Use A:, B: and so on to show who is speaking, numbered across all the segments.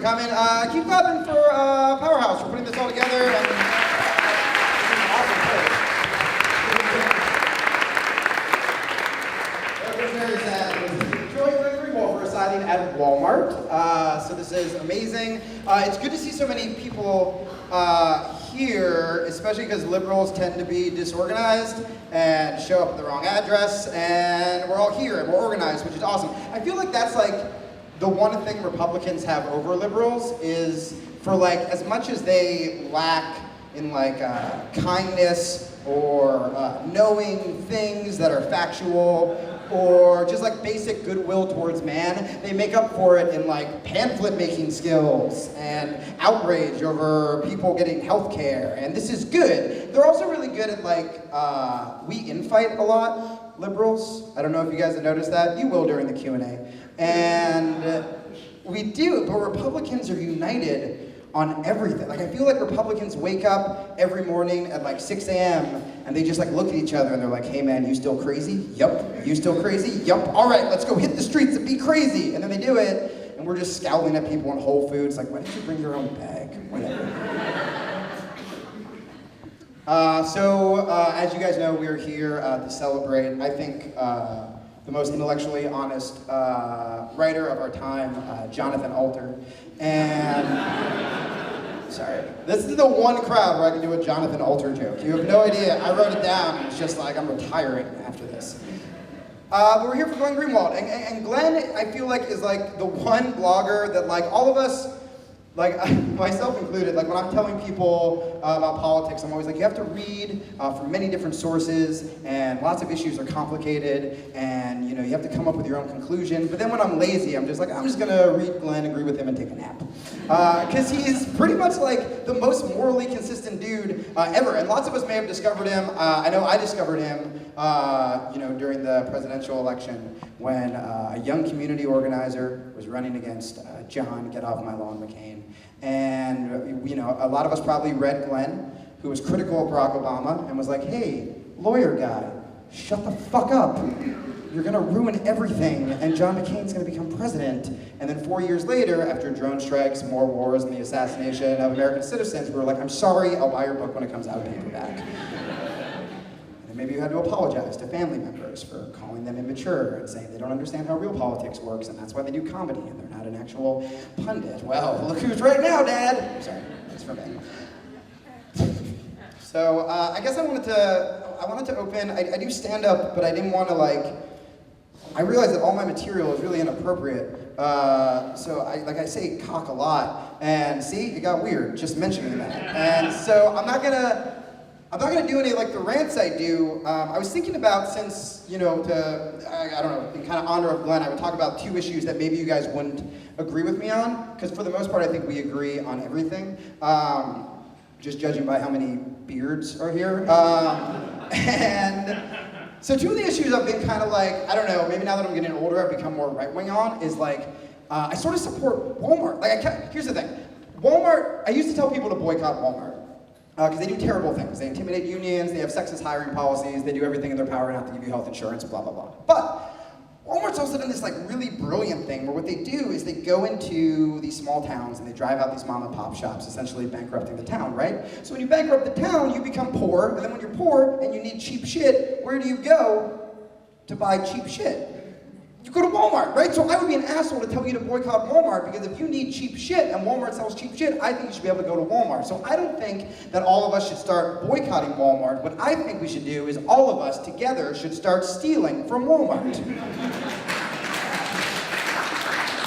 A: coming. Keep clapping for Powerhouse for putting this all together. And it was very sad. Join Glenn Greenwald for a signing at Walmart. So this is amazing. It's good to see so many people here, especially because liberals tend to be disorganized and show up at the wrong address, and we're all here and we're organized, which is awesome. I feel like that's like the one thing Republicans have over liberals is for like as much as they lack in like kindness or knowing things that are factual or just like basic goodwill towards man, they make up for it in like pamphlet making skills and outrage over people getting health care, and this is good. They're also really good at like, we infight a lot, liberals. I don't know if you guys have noticed that. You will during the Q&A. And we do, but Republicans are united on everything. Like I feel like Republicans wake up every morning at like 6 a.m. and they just like look at each other and they're like, hey man, you still crazy? Yup. You still crazy? Yup. All right, let's go hit the streets and be crazy. And then they do it and we're just scowling at people in Whole Foods like, why didn't you bring your own bag? Whatever. As you guys know, we're here to celebrate, I think, the most intellectually honest writer of our time, Jonathan Alter. And, sorry, this is the one crowd where I can do a Jonathan Alter joke. You have no idea. I wrote it down, and it's just like, I'm retiring after this. But we're here for Glenn Greenwald. And Glenn, I feel like, is like the one blogger that like all of us, like myself included, like when I'm telling people about politics, I'm always like, you have to read from many different sources, and lots of issues are complicated, and you know, you have to come up with your own conclusion. But then when I'm lazy, I'm just like, I'm just gonna read Glenn, agree with him, and take a nap. Because he's pretty much like the most morally consistent dude ever, and lots of us may have discovered him. I know I discovered him, you know, during the presidential election when a young community organizer was running against John Get Off My Lawn McCain. And you know, a lot of us probably read Glenn, who was critical of Barack Obama, and was like, hey, lawyer guy, shut the fuck up. You're gonna ruin everything, and John McCain's gonna become president. And then 4 years later, after drone strikes, more wars, and the assassination of American citizens, we were like, I'm sorry, I'll buy your book when it comes out paperback. And maybe you had to apologize to family members for calling them immature and saying they don't understand how real politics works, and that's why they do comedy, and they're not an actual pundit. Well, look who's right now, Dad! Sorry, that's for me. So, I guess I wanted to open, I do stand up, but I didn't want to like, I realized that all my material is really inappropriate. So I say cock a lot, and see, it got weird just mentioning that. And so I'm not gonna do any like the rants I do. I was thinking about, since, you know, I don't know, in kind of honor of Glenn, I would talk about 2 issues that maybe you guys wouldn't agree with me on, because for the most part I think we agree on everything. Just judging by how many beards are here. And so 2 of the issues I've been kind of like, I don't know, maybe now that I'm getting older I've become more right-wing on, is like, I sort of support Walmart. Like, here's the thing. Walmart, I used to tell people to boycott Walmart. Because they do terrible things. They intimidate unions, they have sexist hiring policies, they do everything in their power not to give you health insurance, blah, blah, blah. But Walmart's also done this like really brilliant thing where what they do is they go into these small towns and they drive out these mom and pop shops, essentially bankrupting the town, right? So when you bankrupt the town, you become poor, and then when you're poor and you need cheap shit, where do you go to buy cheap shit? You go to Walmart, right? So I would be an asshole to tell you to boycott Walmart, because if you need cheap shit and Walmart sells cheap shit, I think you should be able to go to Walmart. So I don't think that all of us should start boycotting Walmart. What I think we should do is all of us together should start stealing from Walmart.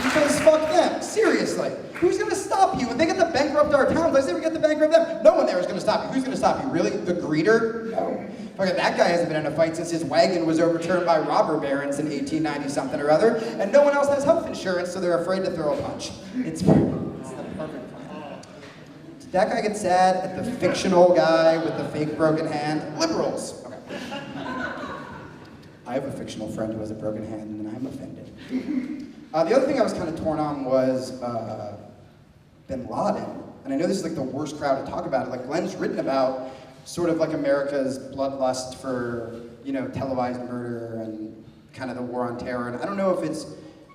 A: Because fuck them, seriously. Who's gonna stop you? When they get to bankrupt our towns, I say we get to bankrupt them. No one there is gonna stop you. Who's gonna stop you? Really? The greeter? No. Fucking that guy hasn't been in a fight since his wagon was overturned by robber barons in 1890 something or other, and no one else has health insurance, so they're afraid to throw a punch. It's the perfect plan. Did that guy get sad at the fictional guy with the fake broken hand? Liberals. Okay. I have a fictional friend who has a broken hand, and I'm offended. The other thing I was kind of torn on was Bin Laden. And I know this is like the worst crowd to talk about it. Like Glenn's written about sort of like America's bloodlust for, you know, televised murder and kind of the war on terror. And I don't know if it's,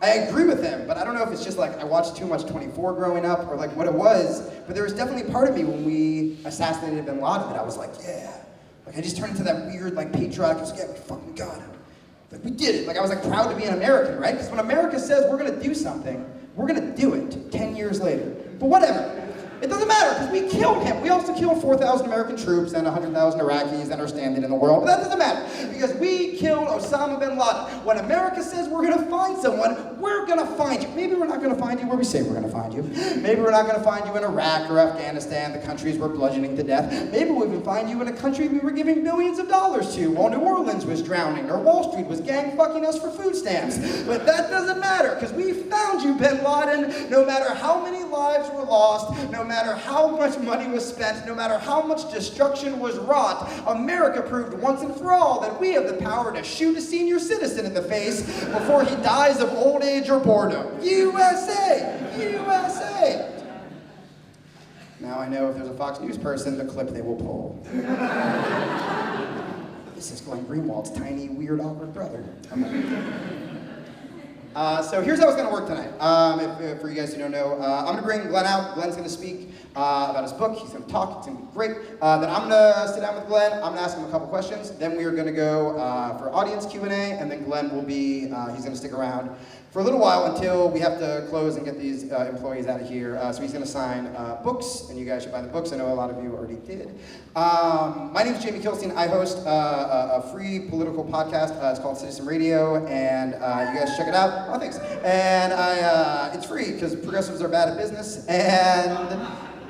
A: I agree with him, but I don't know if it's just like I watched too much 24 growing up or like what it was, but there was definitely part of me when we assassinated bin Laden that I was like, yeah. Like I just turned into that weird like patriotic, yeah, we fucking got him. Like we did it. Like I was like proud to be an American, right? Because when America says we're gonna do something, we're gonna do it 10 years later. But whatever. It doesn't matter, because we killed him. We also killed 4,000 American troops and 100,000 Iraqis that are standing in the world. But that doesn't matter, because we killed Osama bin Laden. When America says we're going to find someone, we're going to find you. Maybe we're not going to find you where we say we're going to find you. Maybe we're not going to find you in Iraq or Afghanistan, the countries we're bludgeoning to death. Maybe we'll even find you in a country we were giving billions of dollars to while New Orleans was drowning or Wall Street was gang fucking us for food stamps. But that doesn't matter, because we found you, bin Laden, no matter how many lives were lost, no matter how much money was spent, no matter how much destruction was wrought, America proved once and for all that we have the power to shoot a senior citizen in the face before he dies of old age or boredom. USA! USA! Now I know if there's a Fox News person, the clip they will pull. This is Glenn Greenwald's tiny, weird, awkward brother. So here's how it's going to work tonight. For you guys who don't know, I'm going to bring Glenn out. Glenn's going to speak about his book. He's going to talk. It's going to be great. Then I'm going to sit down with Glenn. I'm going to ask him a couple questions. Then we are going to go for audience Q&A, and then Glenn will be, he's going to stick around for a little while until we have to close and get these employees out of here. So he's going to sign books, and you guys should buy the books. I know a lot of you already did. My name is Jamie Kilstein. I host a free political podcast. It's called Citizen Radio, and you guys check it out. Oh, thanks. And it's free because progressives are bad at business, and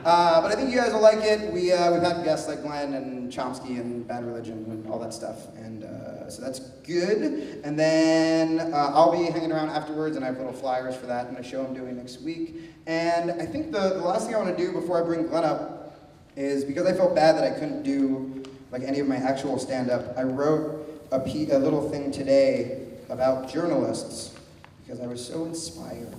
A: but I think you guys will like it. We've had guests like Glenn and Chomsky and Bad Religion and all that stuff, and so that's good. And then I'll be hanging around afterwards, and I have little flyers for that and a show I'm doing next week. And I think the last thing I want to do before I bring Glenn up is, because I felt bad that I couldn't do like any of my actual stand-up, I wrote a little thing today about journalists because I was so inspired.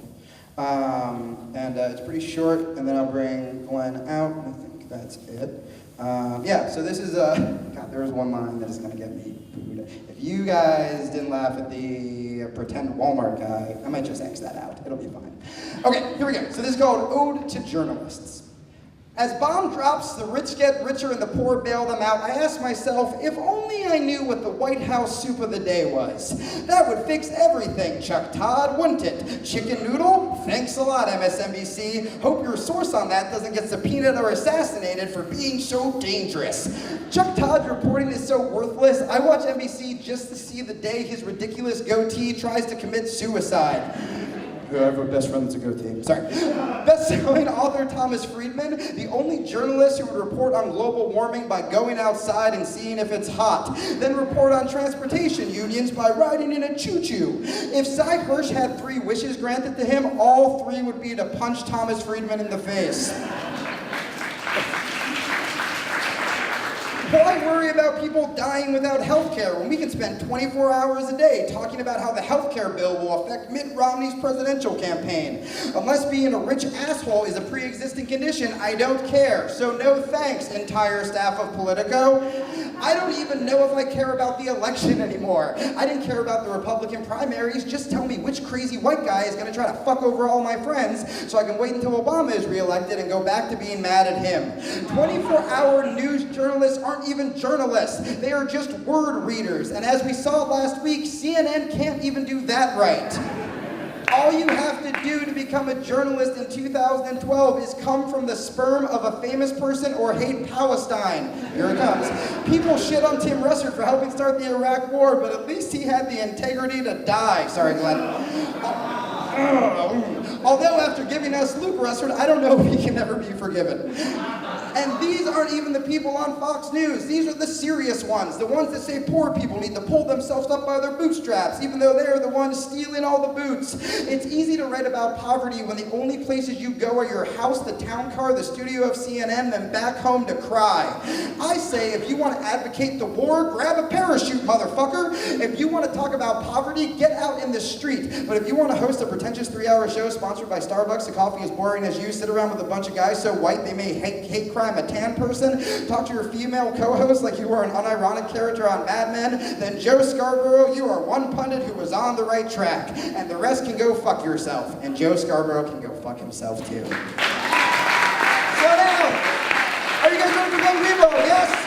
A: And it's pretty short, and then I'll bring Glenn out, and I think that's it. Yeah, so this is, God, there was one line that is going to get me booed. If you guys didn't laugh at the pretend Walmart guy, I might just X that out. It'll be fine. Okay, here we go. So this is called Ode to Journalists. As bomb drops, the rich get richer and the poor bail them out, I ask myself, if only I knew what the White House soup of the day was. That would fix everything, Chuck Todd, wouldn't it? Chicken noodle? Thanks a lot, MSNBC. Hope your source on that doesn't get subpoenaed or assassinated for being so dangerous. Chuck Todd's reporting is so worthless, I watch NBC just to see the day his ridiculous goatee tries to commit suicide. I have a best friend that's a goatee. Sorry. Best-selling author Thomas Friedman, the only journalist who would report on global warming by going outside and seeing if it's hot, then report on transportation unions by riding in a choo-choo. If Cy Hirsch had 3 wishes granted to him, all 3 would be to punch Thomas Friedman in the face. Why worry about people dying without health care when we can spend 24 hours a day talking about how the health care bill will affect Mitt Romney's presidential campaign? Unless being a rich asshole is a pre-existing condition, I don't care. So no thanks, entire staff of Politico. I don't even know if I care about the election anymore. I didn't care about the Republican primaries. Just tell me which crazy white guy is going to try to fuck over all my friends so I can wait until Obama is reelected and go back to being mad at him. 24-hour news journalists aren't even journalists. They are just word readers. And as we saw last week, CNN can't even do that right. All you have to do to become a journalist in 2012 is come from the sperm of a famous person or hate Palestine. Here it comes. People shit on Tim Russert for helping start the Iraq War, but at least he had the integrity to die. Sorry, Glenn. Although after giving us Luke Russert, I don't know if he can ever be forgiven. And these aren't even the people on Fox News. These are the serious ones, the ones that say poor people need to pull themselves up by their bootstraps, even though they're the ones stealing all the boots. It's easy to write about poverty when the only places you go are your house, the town car, the studio of CNN, then back home to cry. I say, if you want to advocate the war, grab a parachute, motherfucker. If you want to talk about poverty, get out in the street. But if you want to host a pretentious 3-hour show sponsored by Starbucks, the coffee is boring as you, sit around with a bunch of guys so white they may hate crime, I'm a tan person, talk to your female co-host like you are an unironic character on Mad Men, then Joe Scarborough, you are one pundit who was on the right track, and the rest can go fuck yourself, and Joe Scarborough can go fuck himself too. So now, are you guys ready for Glenn Greenwald? Yes?